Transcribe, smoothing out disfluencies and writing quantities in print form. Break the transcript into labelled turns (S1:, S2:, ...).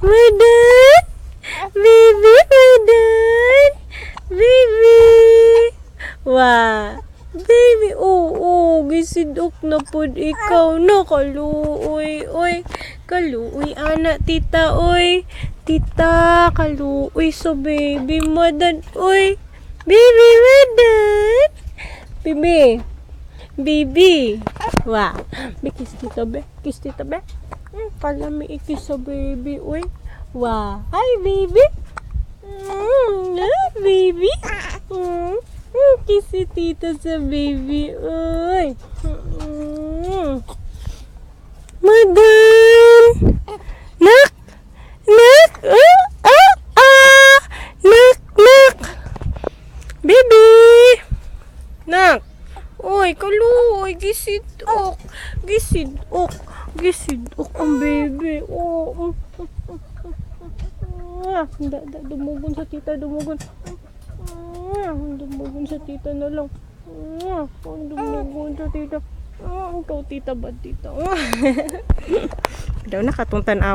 S1: Madan! Baby, Madan! Baby! Wah! Baby, gisidok na pod ikaw na kaluoy, oy. Kaluoy, anak, tita, oy. Tita, kaluoy sa baby, Madan, oy. Baby, Madan! Baby! Baby! Wah! May kiss tita, be? Kiss tita, be? Pala may ikis sa baby, oy. Wah! Hi, baby! Baby! Kiss si tita sa baby, oy. Madan! Nak! Nak! Nak! Nak! Baby! Nak! Oy, kaluoy, gisidok. Gisidok. Gisidok ang baby. Dumugon sa tita, dumugon. Dumugon sa tita na lang. Dumugon sa tita. Ikaw tita ba tita? Daw nakatuntan aw.